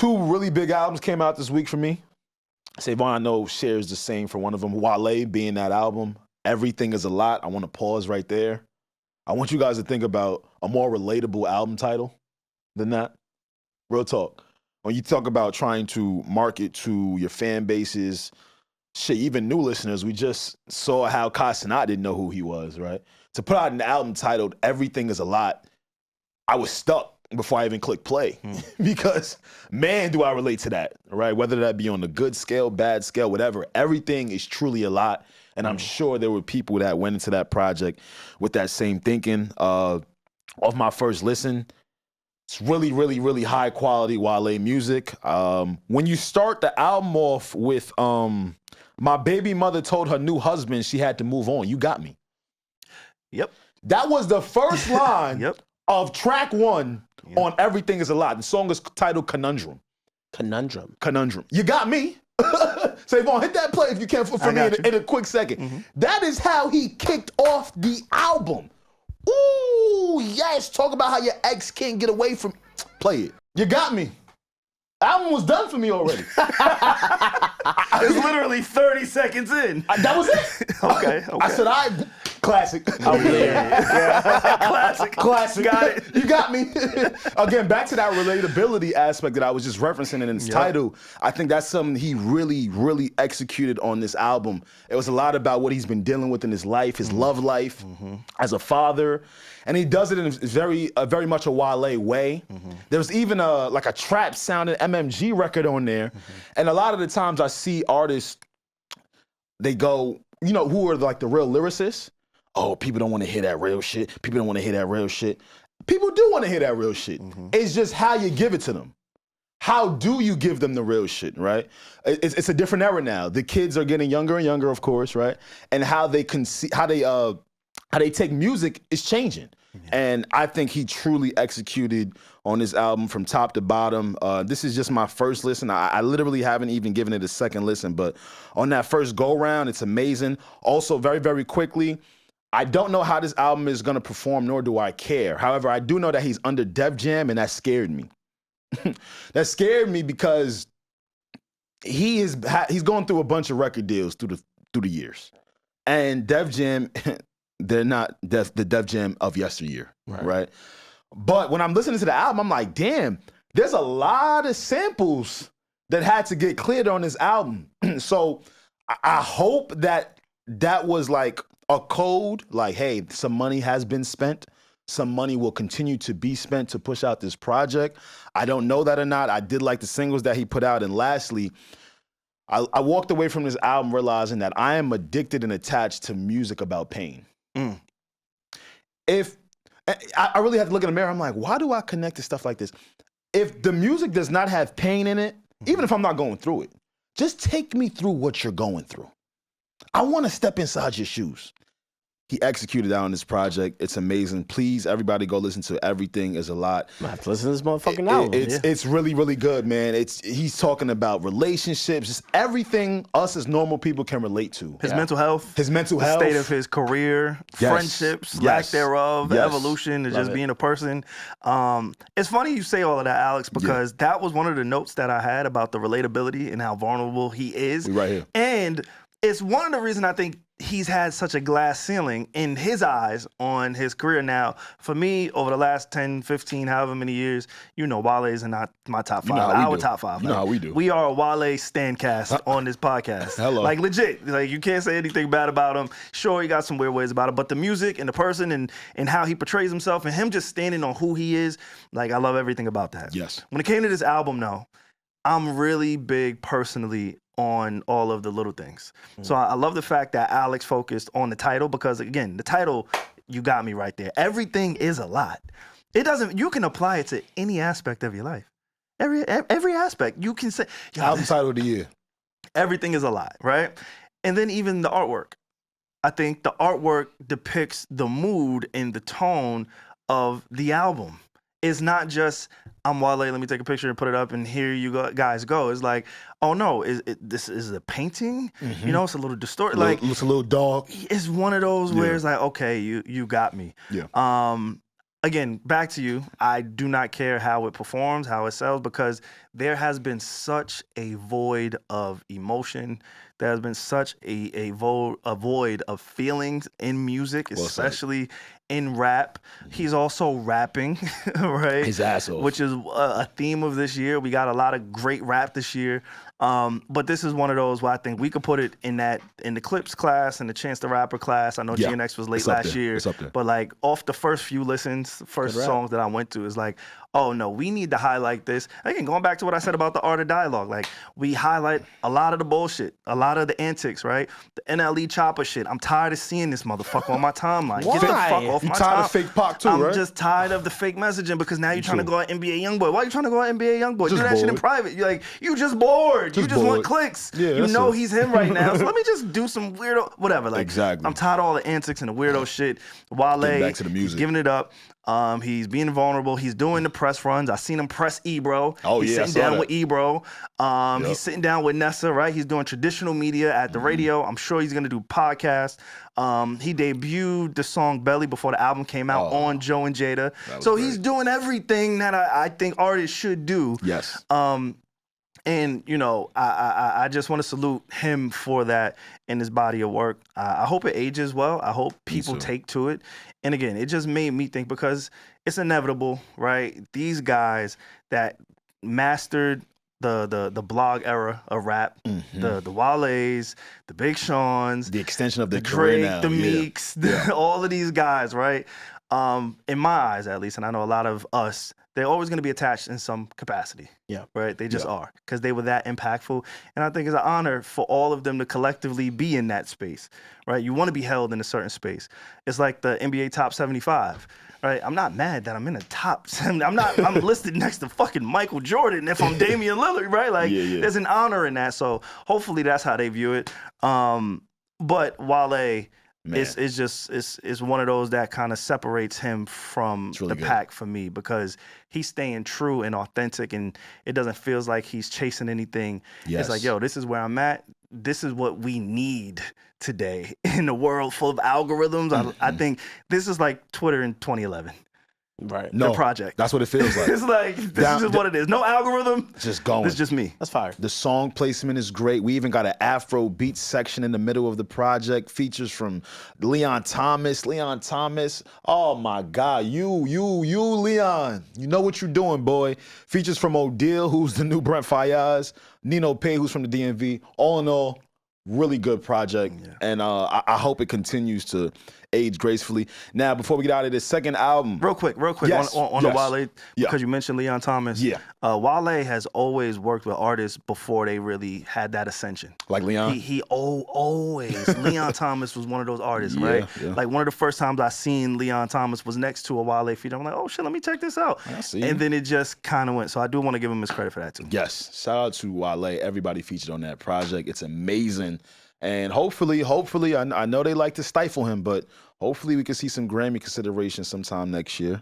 two really big albums came out this week for me. SaVon, I know, shares the same for one of them. Wale being that album. Everything is a Lot. I want to pause right there. I want you guys to think about a more relatable album title than that. Real talk. When you talk about trying to market to your fan bases, shit, even new listeners, we just saw how Casanat didn't know who he was, right? To put out an album titled Everything is a Lot, I was stuck before I even clicked play because, man, do I relate to that, right? Whether that be on the good scale, bad scale, whatever, everything is truly a lot. And I'm sure there were people that went into that project with that same thinking. Off my first listen, it's really, really, really high quality Wale music. When you start the album off with my baby mother told her new husband she had to move on, you got me. Yep. That was the first line Yep. of track one on Everything is a Lot. The song is titled Conundrum. Conundrum. You got me. SaVon, hit that play if you can for me in a quick second. That is how he kicked off the album. Ooh, yes. Talk about how your ex can't get away from. Play it. You got me. Album was done for me already. It's literally 30 seconds in. That was it. Okay. I said, classic. Classic. Got it. You got me. Again, back to that relatability aspect that I was just referencing in its title. I think that's something he really, really executed on this album. It was a lot about what he's been dealing with in his life, his love life, as a father. And he does it in very much a Wale way. There's even a trap sounding MMG record on there. And a lot of the times I see artists, they go, who are like the real lyricists? Oh, people don't want to hear that real shit. People don't want to hear that real shit. People do want to hear that real shit. It's just how you give it to them. How do you give them the real shit, right? It's a different era now. The kids are getting younger and younger, of course, right? And how they take music is changing. And I think he truly executed on this album from top to bottom. This is just my first listen. I literally haven't even given it a second listen, but on that first go round, it's amazing. Also, very, very quickly, I don't know how this album is going to perform, nor do I care. However, I do know that he's under Def Jam, and that scared me. That scared me because he's going through a bunch of record deals through the years. And Def Jam, they're not the Def Jam of yesteryear, right? But when I'm listening to the album, I'm like, damn, there's a lot of samples that had to get cleared on this album. So I hope that was like a code, like, hey, some money has been spent. Some money will continue to be spent to push out this project. I don't know that or not. I did like the singles that he put out. And lastly, I walked away from this album realizing that I am addicted and attached to music about pain. If I really have to look in the mirror, I'm like, why do I connect to stuff like this? If the music does not have pain in it, even if I'm not going through it, just take me through what you're going through. I want to step inside your shoes. He executed that on this project. It's amazing. Please, everybody go listen to Everything is a Lot. I have to listen to this motherfucking album. It's really, really good, man. He's talking about relationships, just everything us as normal people can relate to. His mental health. His mental the health. state of his career, friendships, lack thereof, the evolution of just being a person. It's funny you say all of that, Alex, because that was one of the notes that I had about the relatability and how vulnerable he is. We right here. And it's one of the reasons I think he's had such a glass ceiling in his eyes on his career. Now, for me, over the last 10, 15, however many years, Wale is not my top five, our top five. You know how we do. We are a Wale standcast on this podcast. Hello. Like, legit. Like, you can't say anything bad about him. Sure, he got some weird ways about it, but the music and the person and how he portrays himself and him just standing on who he is, like, I love everything about that. Yes. When it came to this album, though, I'm really big personally on all of the little things. So I love the fact that Alex focused on the title because, again, the title, you got me right there. Everything is a lot. You can apply it to any aspect of your life. Every aspect. You can say, album title of the year. Everything is a lot, right? And then even the artwork. I think the artwork depicts the mood and the tone of the album. It's not just, I'm Wale, let me take a picture and put it up and here you guys go. It's like, oh no, this is a painting? It's a little distorted. It's a little dark. It's one of those where it's like, okay, you got me. Yeah. again, back to you. I do not care how it performs, how it sells, because there has been such a void of emotion. There has been such a void of feelings in music, especially in rap. He's also rapping, right? His ass off. Which is a theme of this year. We got a lot of great rap this year. But this is one of those where I think we could put it in the Clips class and the Chance the Rapper class. I know GNX was late last year. It's up there. But like off the first few listens, first songs that I went to is like, oh no, we need to highlight this. Again, going back to what I said about the art of dialogue, like we highlight a lot of the bullshit, a lot of the antics, right? The NLE Chopper shit. I'm tired of seeing this motherfucker on my timeline. Why? Get the fuck off You my tired time. of fake Pac too, I'm right? just tired of the fake messaging because now you're trying to go at NBA Youngboy. Why are you trying to go at NBA Youngboy? Do Just that shit in bored. private. You're like, you just bored. You just want bored. clicks. Yeah, you that's know it. he's him right now. So let me just do some weirdo, whatever. Like, Exactly. I'm tired of all the antics and the weirdo shit. Wale, Getting back to the music. he's giving it up. He's being vulnerable. He's doing the press runs. I seen him press Ebro. Oh, he's yeah, I sitting saw down that. with Ebro. He's sitting down with Nessa, right? He's doing traditional media at the radio. I'm sure he's gonna do podcasts. He debuted the song Belly before the album came out on Joe and Jada. So he's doing everything that I think artists should do. Yes. And you know, I just want to salute him for that in his body of work. I hope it ages well. I hope people take to it. And again, it just made me think because it's inevitable, right? These guys that mastered the blog era of rap, the Wale's, the Big Sean's, The extension of their the career Drake, now. the Meeks, all of these guys, right? In my eyes, at least, and I know a lot of us, they're always going to be attached in some capacity. Yeah. Right? They just are because they were that impactful. And I think it's an honor for all of them to collectively be in that space, right? You want to be held in a certain space. It's like the NBA top 75, right? I'm not mad that I'm in the top 70. I'm listed next to fucking Michael Jordan if I'm Damian Lillard, right? Like, there's an honor in that. So hopefully that's how they view it. But Wale, it's one of those that kind of separates him from the pack for me because he's staying true and authentic, and it doesn't feel like he's chasing anything. It's like, yo, this is where I'm at. This is what we need today in a world full of algorithms. I think this is like Twitter in 2011. Right. No, the project. That's what it feels like. It's like, this is just what it is. No algorithm. Just going. This is just me. That's fire. The song placement is great. We even got an Afro beat section in the middle of the project. Features from Leon Thomas. Leon Thomas. Oh my God. You, Leon. You know what you're doing, boy. Features from Odile, who's the new Brent Fayez. Nino Pay, who's from the DMV. All in all, really good project. And I hope it continues to age gracefully. Now, before we get out of this second album. Real quick, Yes, on the Wale, Yeah. because you mentioned Leon Thomas. Wale has always worked with artists before they really had that ascension. Like Leon? He always. Leon Thomas was one of those artists, right? Yeah. Like one of the first times I seen Leon Thomas was next to a Wale feature. I'm like, oh shit, let me check this out. I see. And then it just kind of went. So I do want to give him his credit for that too. Yes. Shout out to Wale. Everybody featured on that project. It's amazing. And hopefully, I know they like to stifle him, but hopefully we can see some Grammy consideration sometime next year.